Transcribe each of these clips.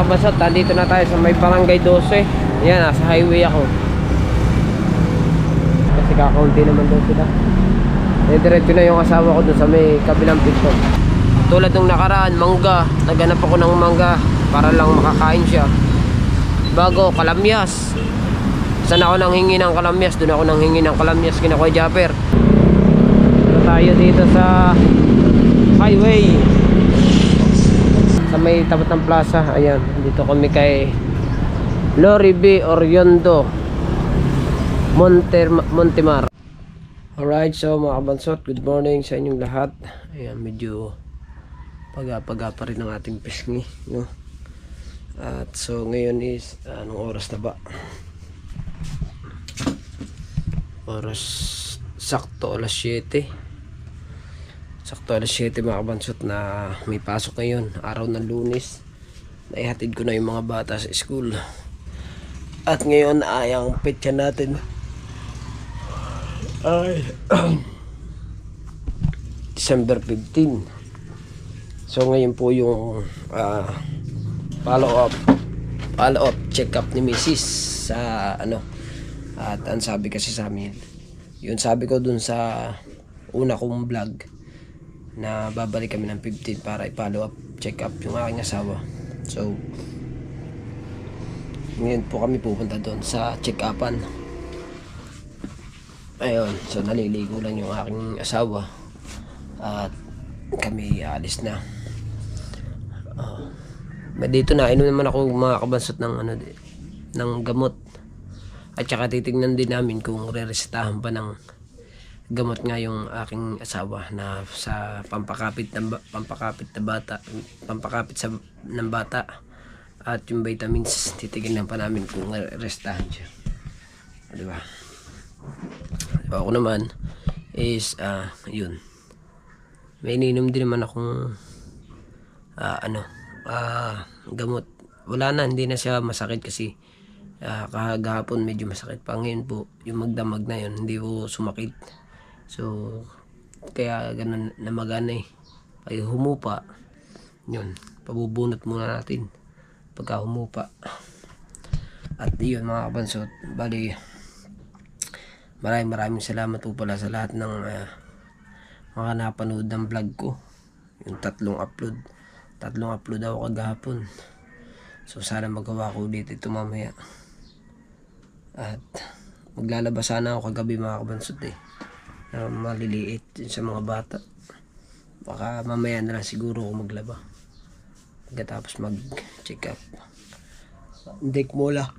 kabasot, dito na tayo sa may barangay 12. Ayan, nasa highway ako. Kasi kakaunti naman doon sila. Diretso na yung asawa ko doon sa may kabilang picture. Tulad nung nakaraan, mangga. Naghanap ako ng mangga para lang makakain siya. Bago, kalamyas. Saan ako nang hingi ng kalamyas? Doon ako nang hingi ng kalamyas kina Kuya Japper. Dito tayo dito sa highway. Sa may tapat ng plaza. Ayan, dito kami kay Lori B. Oriondo Montemar. Alright, so mga kabansot, good morning sa inyong lahat. Ayan, medyo paga pa rin ang ating pisngi, no? At so ngayon is anong oras na ba? Oras sakto alas 7. Sakto alas 7 mga kabansot, na may pasok ngayon, araw ng Lunes. Naihatid ko na yung mga bata sa school. At ngayon ay ang petsa natin ay December 15. So ngayon po yung follow up check up ni Mrs. sa ano. At ang sabi kasi sa amin, yun sabi ko dun sa una kong vlog, na babalik kami ng 15 para i-follow up check up yung aking asawa. So ngayon po kami pupunta doon sa check upan. Ayun, so naliligo lang yung aking asawa at kami alis na. Dito na inom naman ako mga kabansot ng ano, ng gamot. At saka titignan din namin kung re-resetahan pa ng gamot nga yung aking asawa na sa pampakapit na bata, pampakapit sa ng bata. At yung vitamins, titignan pa namin kung re-resetahan siya. Di ba? Ako naman is yun, may ininom din naman akong gamot. Wala na, hindi na siya masakit kasi kahapon medyo masakit pa. Ngayon po yung magdamag na yun, hindi po sumakit. So kaya ganun na magana eh. Pag humupa yun, pabubunot muna natin pagka humupa. At yun mga kabansot, bali maraming salamat po pala sa lahat ng mga napanood ng vlog ko. Yung tatlong upload ako kagahapon. So sana magawa ko ulit ito mamaya. At maglalabas sana ako kagabi mga kabansot na maliliit sa mga bata. Baka mamaya na lang siguro ako maglaba pagkatapos mag check up. Dek mola.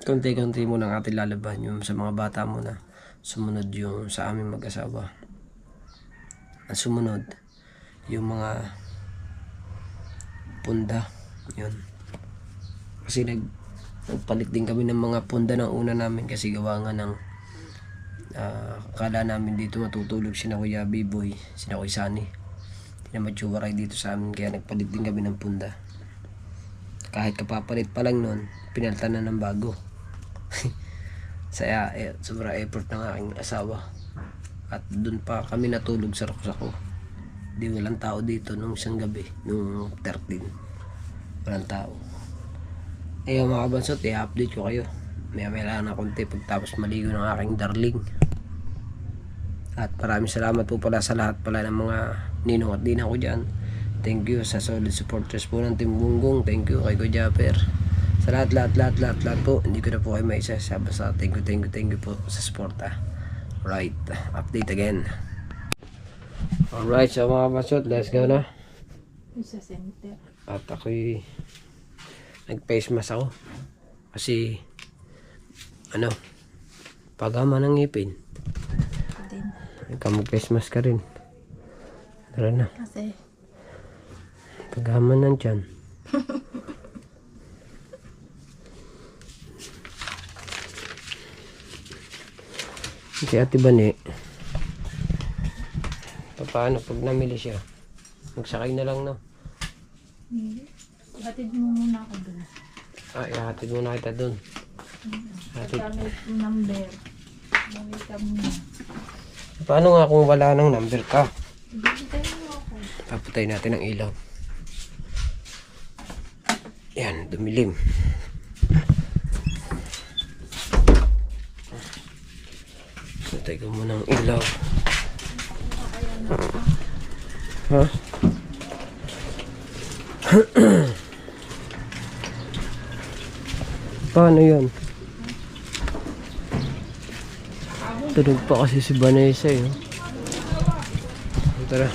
Konti-konti mo nang ating lalaban yung sa mga bata mo na sumunod yung sa aming mag-asawa. At sumunod yung mga punda. Yun. Kasi nagpalit din kami ng mga punda ng una namin kasi gawa nga ng akala namin dito matutulog sina Kuya B-Boy, sina Kuya Sunny. Hindi na matsuwaray dito sa amin kaya nagpalit din kami ng punda. Kahit kapapalit pa lang nun, pinalitan na ng bago. Saya sobra effort ng aking asawa. At dun pa kami natulog sa ruksako. Di walang tao dito nung isang gabi, nung 13. Walang tao. Ayaw mga kabansot, i-update ko kayo. May lang na konti pagtapos maligo ng aking darling. At maraming salamat po pala sa lahat pala ng mga ninong at dinang ko dyan. Thank you sa solid supporters po ng Team Bunggong. Thank you kay Kuya Japper. Sa lahat po, hindi ko na po kayo may isa. Basta thank you po sa suporta. Right, update again. Alright, so mga basot, let's go na. Sa center. At ako'y nag-face mask ako. Kasi, pagama ng ngipin. Ikaw mag-face mask ka rin. Tara na. Kasi, pagama ng tiyan. Si Ate Bani, paano pag namili siya? Magsakay na lang, no? hatid mo muna ako dun. Ihatid muna kita dun. Hatid. Gamit yung number. Gamit ka muna. Paano nga kung wala ng number ka? Bibigay mo ako. Papatay natin ang ilaw. Yan, dumilim. Patay ko muna ng ilaw. Ha? Paano yun? Tunog pa kasi si Vanessa eh. Tara.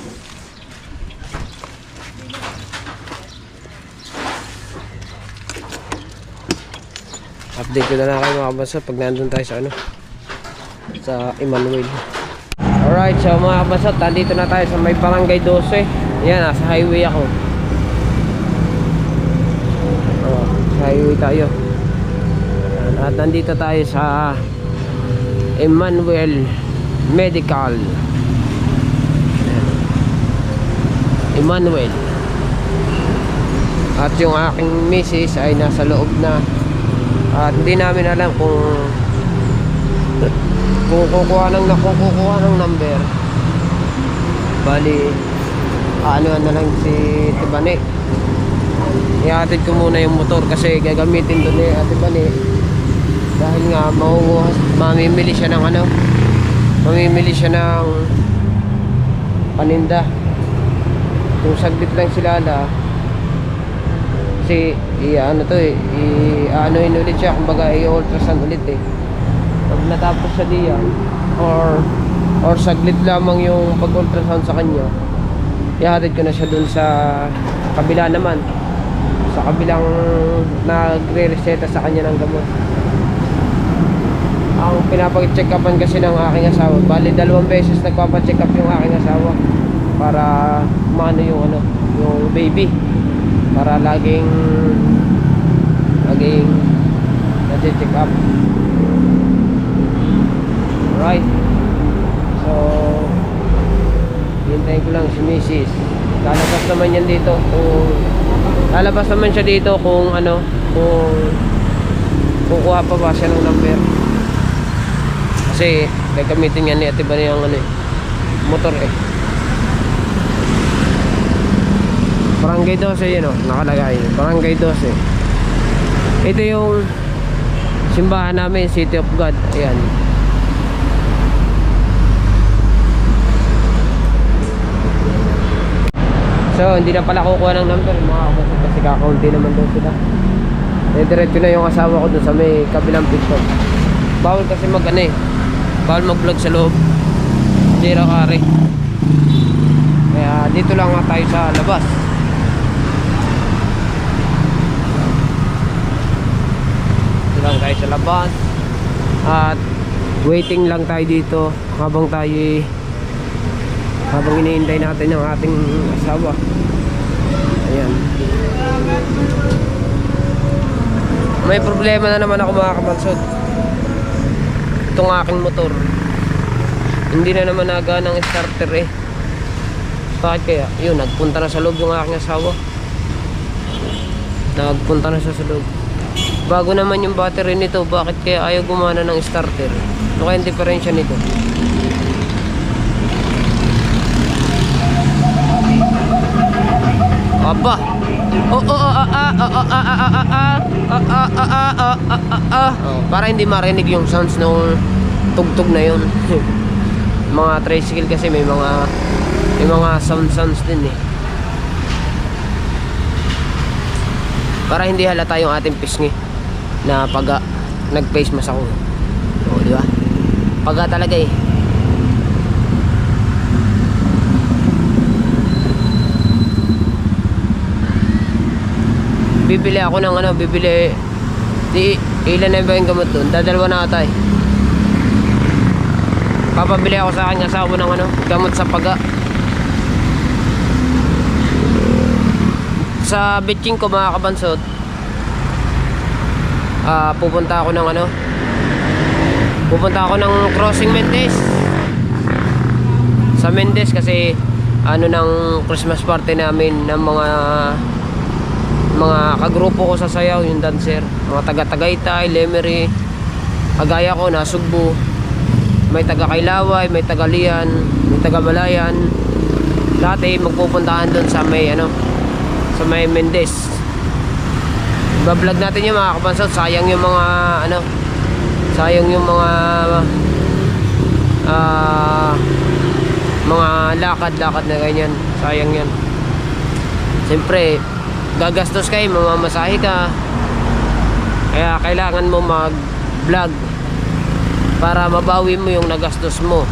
Update ko na lang kayo mga kabasa pag nandun tayo sa ano, sa Emmanuel. Alright, so mga kabasa, nandito na tayo sa may barangay 12. Yan, nasa highway ako. Sa highway tayo. At nandito tayo sa Emmanuel Medical. Emmanuel. At yung aking misis ay nasa loob na. At hindi namin alam kung kukuha ng number. Bali, ano na lang si Tibane. Ihatid ko muna yung motor kasi gagamitin doon ni Ate Bane. Dahil nga mamimili siya ng ano, mamimili siya ng paninda. Kung saglit lang sila kasi ano ulit siya, kumbaga i-ultrasound ulit eh. Pag natapos siya diyan or saglit lamang yung pag-ultrasound sa kanya, ihatid ko na siya dun sa kabila naman, sa kabilang nagre-reseta sa kanya ng gamot. Ang pinapag-check upan kasi ng aking asawa, bali 2 beses nagpapa-check up yung aking asawa para maano yung ano, yung baby, para laging na-check up. Alright, so hintayin ko lang si Mrs. Lalabas naman yan dito lalabas naman siya dito kung ano, kung kukuha pa ba siya ng number. Kasi gagamitin niya ni Ate Bane yung ano, motor eh. Barangay 12 yun o, nakalagay Barangay 12. Ito yung simbahan namin, City of God. Ayan. So hindi na pala kukuha ng number mga kapatid kasi kakaunti naman daw sila. Diretso na yung asawa ko dun sa may kabilang pinto. Bawal kasi bawal mag-vlog sa loob, zero kare. Kaya dito lang nga tayo sa labas. Dito lang tayo sa labas. At waiting lang tayo dito habang hinihintay natin yung ating asawa. Ayan. May problema na naman ako mga kabansod. Itong aking motor, hindi na naman naga ng starter eh. Bakit kaya? Yun, nagpunta na sa loob yung aking asawa. Nagpunta na siya sa loob. Bago naman yung battery nito, bakit kaya ayaw gumana ng starter? Ano kaya yung diferensya nito? Aba. Para hindi marinig yung sounds ng tugtog na yun. Mga tricycle kasi may mga sounds din eh. Para hindi halata yung ating pisngi na pag nag-face mask ako. O, di ba? Paga talaga eh. Bibili ako ng ano, ilan na ba yung gamot doon? Dadalwa na ata eh. Papabili ako sa aking asawa ng ano, gamot sa paga. Sa bitching ko mga kabansod, pupunta ako ng Crossing Mendez. Sa Mendez kasi ano ng Christmas party namin ng mga kagrupo ko sa sayaw, yung dancer, mga taga Tagaytay, Lemery, kagaya ko na Sugbo, may taga Kailaway, may taga Lian, may taga Balayan. Dati magpupuntahan doon sa may Mendez. Iba-vlog natin yung mga kabansot. Sayang yung mga ano, sayang yung mga lakad-lakad na ganyan. Sayang yan. Siyempre gagastos kayo, mamamasahe ka, kaya kailangan mo mag-vlog para mabawi mo yung nagastos mo.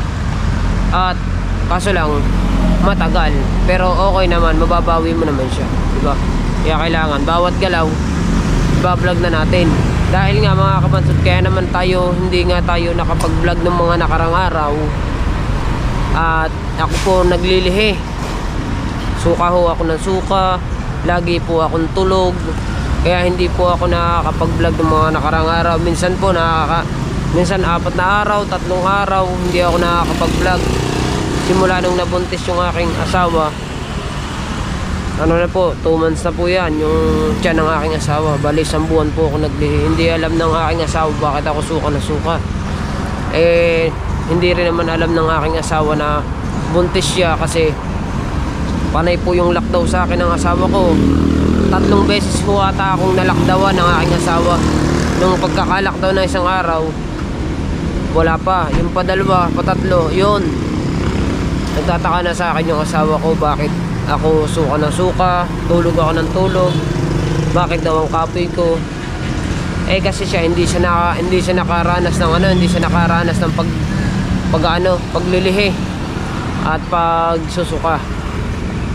At kaso lang matagal, pero okay naman, mababawi mo naman siya, diba? Kaya kailangan bawat galaw iba-vlog na natin. Dahil nga mga kabansot, kaya naman tayo hindi nga tayo nakapag-vlog ng mga nakarang araw. At ako po naglilihi, suka ho ako ng suka, lagi po akong tulog, kaya hindi po ako nakakapag-vlog ng mga nakarang araw. Minsan po minsan 4 na araw, 3 araw hindi ako nakakapag-vlog. Simula nung nabuntis yung aking asawa, ano na po, 2 months na po yan yung tiyan ng aking asawa. Bali 1 buwan po ako naglihi. Hindi alam ng aking asawa bakit ako suka na suka. Hindi rin naman alam ng aking asawa na buntis siya, kasi panay po yung lockdown sa akin ng asawa ko. 3 beses po ata akong nalakdawan ng aking asawa. Nung pagkaka-lockdown na isang araw, wala pa. Yung pa-2, pa-3, yun. Nagtataka na sa akin yung asawa ko, bakit ako suka na suka, tulog ako ng tulog, bakit daw ang kapoy ko. Kasi siya hindi siya nakaranas ng paglilihi at pagsusuka.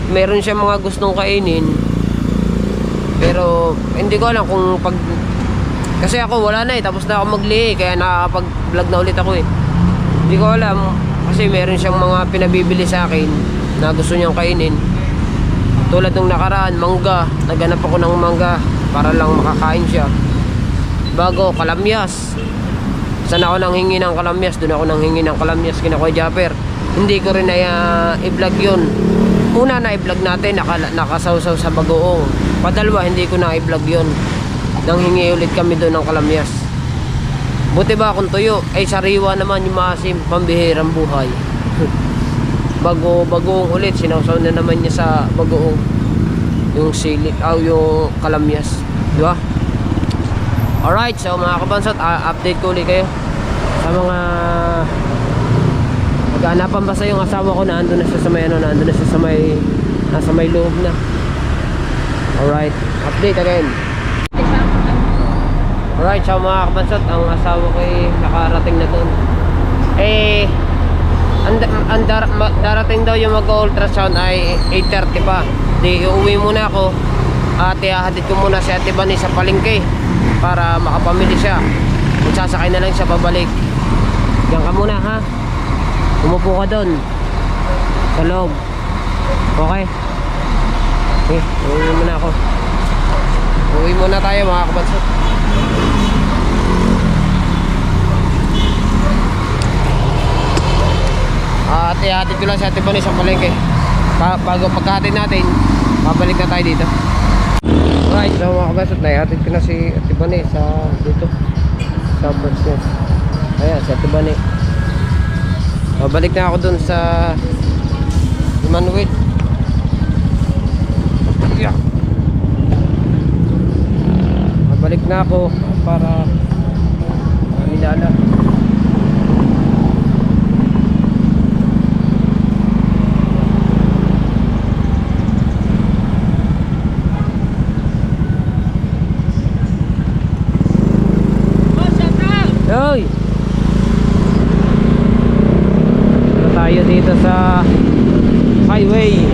Meron siya mga gustong kainin, pero hindi ko alam kung kasi ako wala na tapos na ako maglihi, kaya nakakapag-vlog na ulit ako Hindi ko alam, kasi meron siyang mga pinabibili sa akin na gusto niyang kainin. Tulad nung nakaraan, mangga. Naghanap ako ng mangga para lang makakain siya. Bago, kalamyas. Saan ako nang hingi ng kalamyas? Doon ako nang hingi ng kalamyas kina Kuya Japper. Hindi ko rin na i-vlog yun. Una na i-vlog natin, nakasawsaw sa bagoong. Pa-2, hindi ko na i-vlog yun. Nang hingi ulit kami doon ng kalamyas. Buti ba kung tuyo? Sariwa naman yung maasim, pambihirang buhay. Bagoong ulit, sinawsaw na naman niya sa bagoong yung sili, yung kalamyas, di ba? Alright, so mga kabansot, update ko ulit kayo sa mga maganapan. Basta yung asawa ko na andun na siya sa may nasa may loob na. Alright, update again. Alright, so mga kabansot, ang asawa ko ay nakarating na doon. Darating daw yung mag-ultrasound ay 8:30 pa. Di uuwi muna ako at ihahatid ko muna si Ate Bani sa palengke para makapamili siya. Magsasakay na lang siya pabalik. Diyan ka muna, ha? Umupo ka doon sa loob. Okay? Okay, uuwi muna ako. Uuwi muna tayo mga kabansot. At ihatid ko lang si Ate Bani sa palengke. Bago pagkahatid natin, babalik na tayo dito. Alright, so mga kabasot, naihatid ko na si Ate Bani dito sa birds nest. Ayan, si Ate Bani. Babalik na ako dun sa Emmanuel. Yeah. Babalik na ako para Manilala. Hoy! Tayo dito sa highway.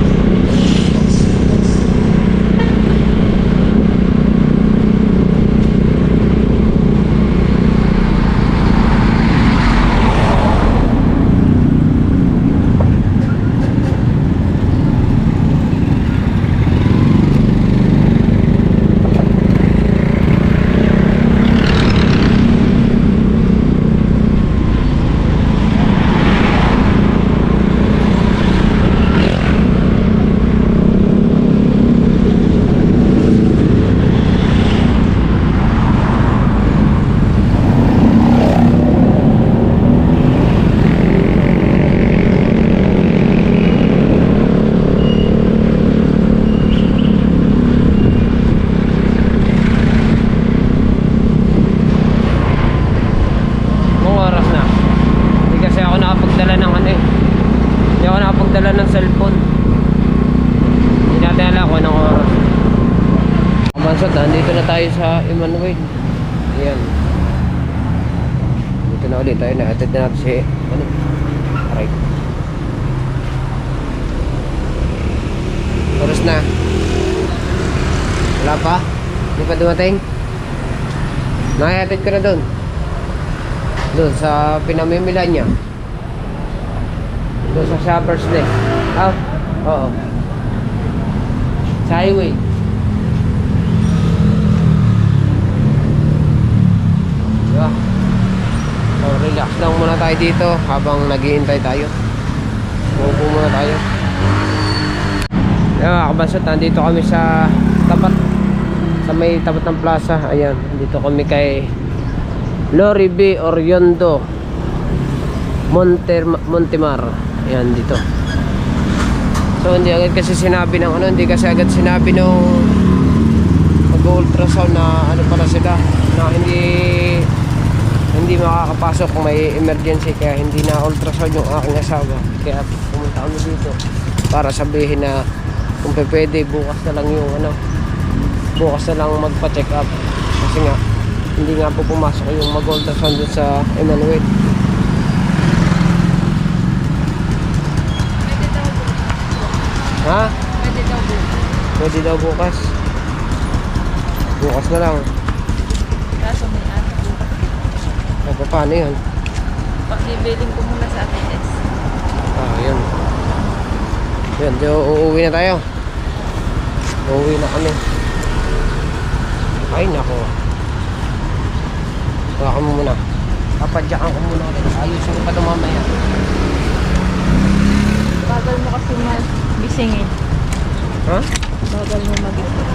Kabansot, nandito na tayo sa Emmanuel. Ayan. Dito na ulit tayo. Naatid na natin si Alright. Oras na. Wala pa? Hindi pa dumating? Nakayatid ko na doon. Doon sa pinamimila niya. Doon sa Shoppers Day. Ah, oo. Sa highway. Diba? So, relax lang muna tayo dito habang naghihintay tayo. Uupo muna tayo. Diba mga kabansot, nandito kami sa tapat. Sa may tapat ng plaza. Ayan, dito kami kay Lori B. Oriondo Montemar. Ayan, dito. So hindi agad kasi sinabi ng ano, hindi kasi agad sinabi nung mag-ultrasound na ano pala sila, na hindi makakapasok kung may emergency, kaya hindi na ultrasound yung aking asawa. Kaya pumunta kami dito para sabihin na kung pwede bukas na lang yung ano, bukas na lang magpa-check up, kasi nga hindi nga po pumasok yung mag-ultrasound dun sa Emmanuel. Ha? Pwede daw bukas. Pwede daw bukas. Bukas na lang. Kaso may ano bukas. O, paano yun? Pag-bibiling ko muna sa ATS. Ah, yun. Yun, so, uuwi na tayo. Uuwi na kami. Ay, nako. Wala ka mo muna. Papadyakan ko muna ulit. Ayusin ko pa ito mamaya. Bagal mo kasi magisingin. Ha? Bagal mo magising.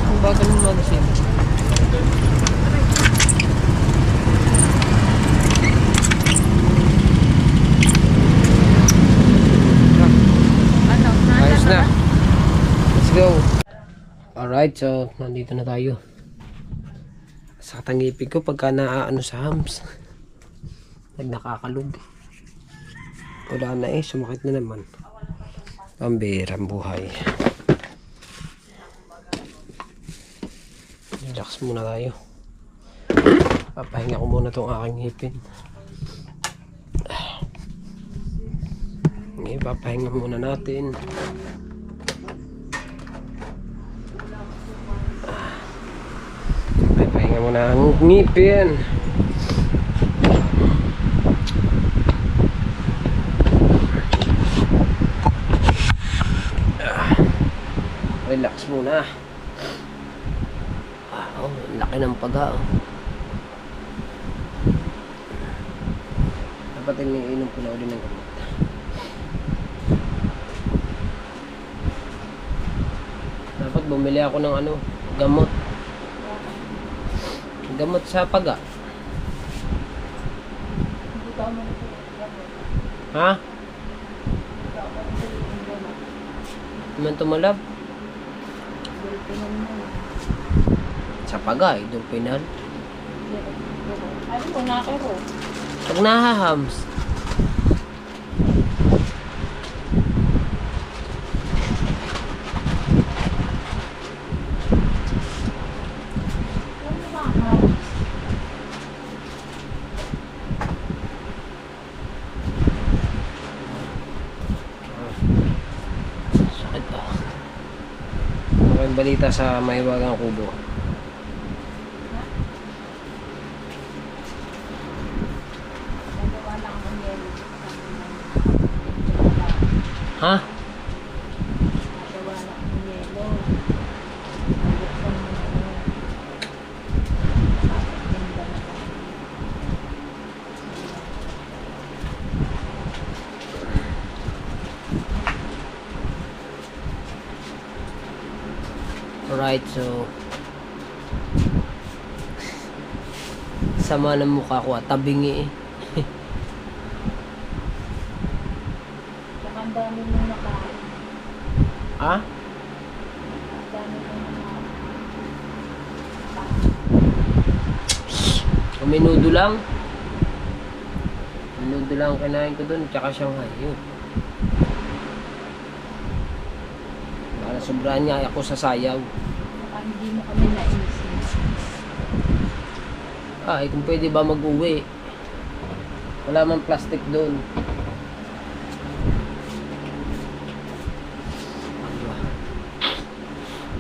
Ang bagal mo mag-isip. Ano? Ayos Nasa na. ka? Let's go. Alright, so nandito na tayo. Sa tangipin ko pagka naaano sa hams. Nakakalog. Wala na eh, sumakit na naman. Pambirang buhay. Relax muna tayo. Papahinga ko muna itong aking ngipin. Ipapahinga muna natin. Papahinga muna ang ngipin. Relax muna. Oh, laki ng paga. Oh. Dapat iniinom ko na ulit ng gamot. Dapat bumili ako ng ano, gamot. Gamot sa paga. Ha? Naman tumalab? Sa paga, idong pinal. Ano mo nakero? Pag nahahams. Sakit ah. May balita sa Mahiwagang Kubo. Ha? Alright, so sama ng mukha ko at tabingi eh. Saka ang dami mong nakain. Ha? Ang dami mong nakain. Minudo lang. Minudo lang ang kinain ko dun, tsaka Shanghai. Yun. Para sobrahan nga ako sa sayaw. Baka hindi mo kami naisip. Kung pwede ba mag-uwi. Wala man plastic doon.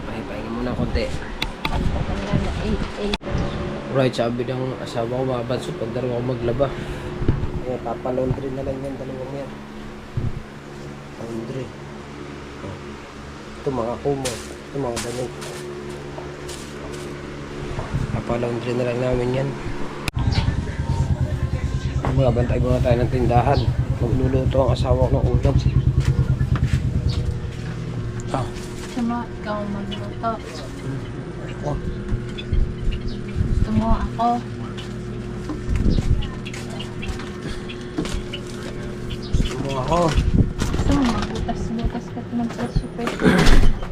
Pahinga muna konti. Pagka na na 8. Right, sabi ng asawa ko, mabanso pag dalawa ako maglaba. Kaya papalaundry na lang yan, dalawang yan. Laundry. Ito mga kumot. Ito mga damit. Papalaundry na lang namin yan. Bantay muna tayo ng tindahan. Magluluto ang asawa ko ng ulam. Sama, ikaw magluto. Ako. Gusto mo ako. Gusto mo ako. Gusto mo magbutas-butas ka ng pressure.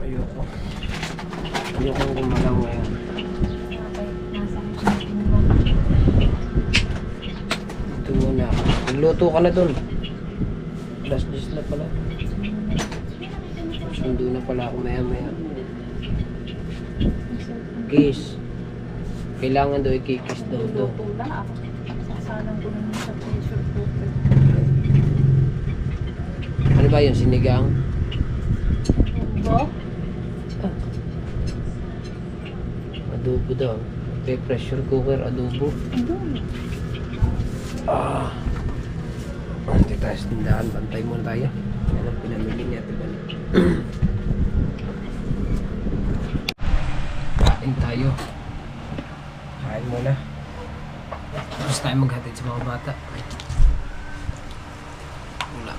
Ayoko. Ayoko gumalaw ngayon. Okay, nasa akin mo. Ito muna. Magluto ka na dun. Last dish na pala. Sundo na pala ako maya-maya. Kiss. Kailangan daw i-kiss daw to. Tula. Sasalang ko naman sa pressure cooker. Ano ba yun? Sinigang? Bo? Adobo daw. May pressure cooker, adobo. Hindi tayo sa tindahan. Bantay muna tayo. Yan ang pinamili niya. Kain tayo. Kain muna. Tapos tayo maghatid sa mga bata. Wala.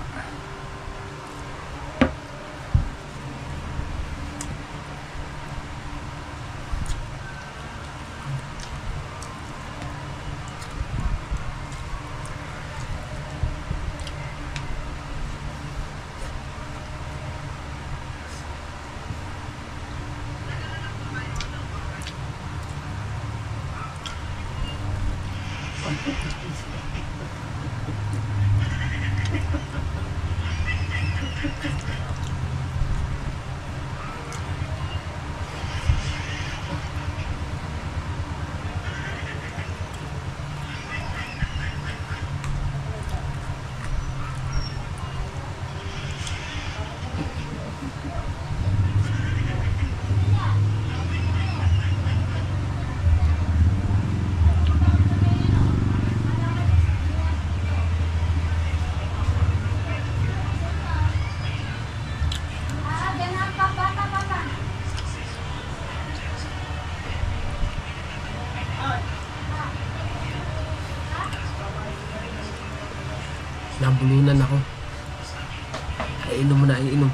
Nabulunan ako. Inom mo na, inom.